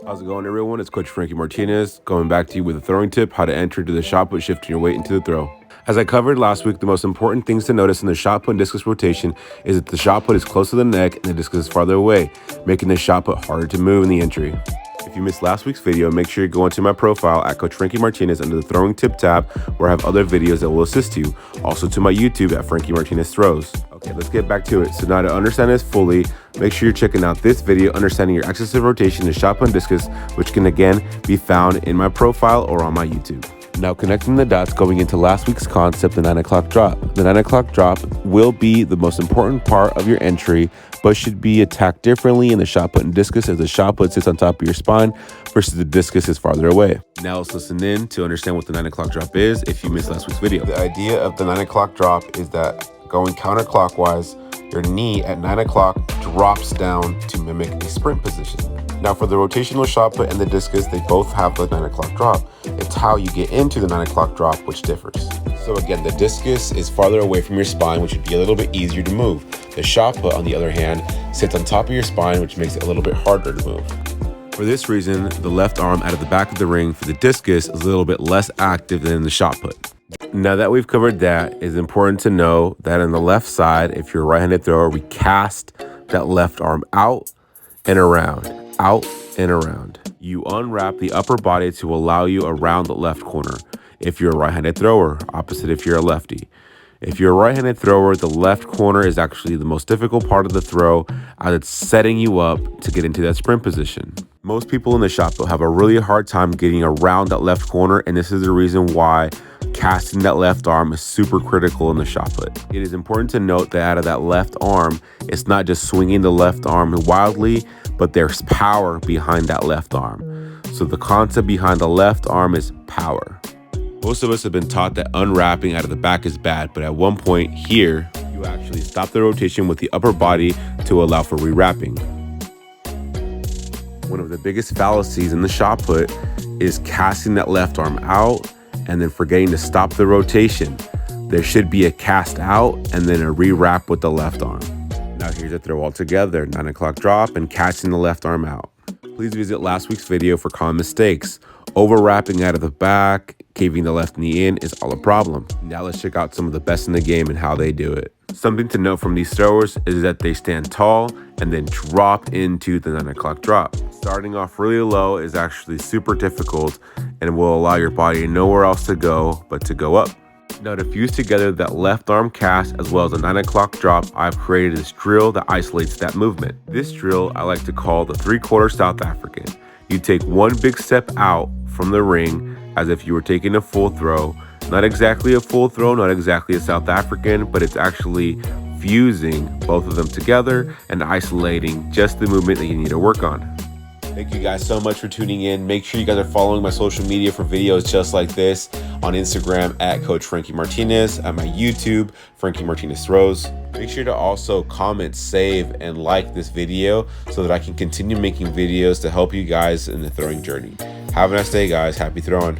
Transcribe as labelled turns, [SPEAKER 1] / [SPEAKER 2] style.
[SPEAKER 1] How's it going, everyone? It's Coach Frankie Martinez coming back to you with a throwing tip: how to enter to the shot put, shifting your weight into the throw. As I covered last week, the most important things to notice in the shot put and discus rotation is that the shot put is close to the neck and the discus is farther away, making the shot put harder to move in the entry. If you missed last week's video, make sure you go into my profile at Coach Frankie Martinez under the throwing tip tab, where I have other videos that will assist you. Also to my YouTube at Frankie Martinez Throws. Okay, let's get back to it. So now to understand this fully, make sure you're checking out this video, understanding your axis of rotation in shot put and discus, which can again be found in my profile or on my YouTube. Now connecting the dots, going into last week's concept, the 9 o'clock drop. The 9 o'clock drop will be the most important part of your entry, but should be attacked differently in the shot put and discus, as the shot put sits on top of your spine versus the discus is farther away. Now let's listen in to understand what the 9 o'clock drop is if you missed last week's video. The idea of the 9 o'clock drop is that going counterclockwise, your knee at 9 o'clock drops down to mimic a sprint position. Now for the rotational shot put and the discus, they both have the 9 o'clock drop. It's how you get into the 9 o'clock drop which differs. So again, the discus is farther away from your spine, which would be a little bit easier to move. The shot put, on the other hand, sits on top of your spine, which makes it a little bit harder to move. For this reason, the left arm out of the back of the ring for the discus is a little bit less active than the shot put. Now that we've covered that, it's important to know that on the left side, if you're a right-handed thrower, we cast that left arm out and around. Out and around. You unwrap the upper body to allow you around the left corner. If you're a right-handed thrower, opposite if you're a lefty. If you're a right-handed thrower, the left corner is actually the most difficult part of the throw, as it's setting you up to get into that sprint position. Most people in the shot put have a really hard time getting around that left corner, and this is the reason why casting that left arm is super critical in the shot put. It is important to note that out of that left arm, it's not just swinging the left arm wildly, but there's power behind that left arm. So the concept behind the left arm is power. Most of us have been taught that unwrapping out of the back is bad, but at one point here, you actually stop the rotation with the upper body to allow for rewrapping. One of the biggest fallacies in the shot put is casting that left arm out and then forgetting to stop the rotation. There should be a cast out and then a rewrap with the left arm. Now here's a throw all together, 9 o'clock drop and casting the left arm out. Please visit last week's video for common mistakes. Overwrapping out of the back, caving the left knee in is all a problem. Now let's check out some of the best in the game and how they do it. Something to note from these throwers is that they stand tall and then drop into the 9 o'clock drop. Starting off really low is actually super difficult and will allow your body nowhere else to go but to go up. Now to fuse together that left arm cast as well as the 9 o'clock drop, I've created this drill that isolates that movement. This drill I like to call the 3/4 South African. You take one big step out from the ring as if you were taking a full throw. Not exactly a full throw, not exactly a South African, but it's actually fusing both of them together and isolating just the movement that you need to work on. Thank you guys so much for tuning in. Make sure you guys are following my social media for videos just like this on Instagram at Coach Frankie Martinez, at my YouTube, Frankie Martinez Throws. Make sure to also comment, save, and like this video so that I can continue making videos to help you guys in the throwing journey. Have a nice day, guys. Happy throwing.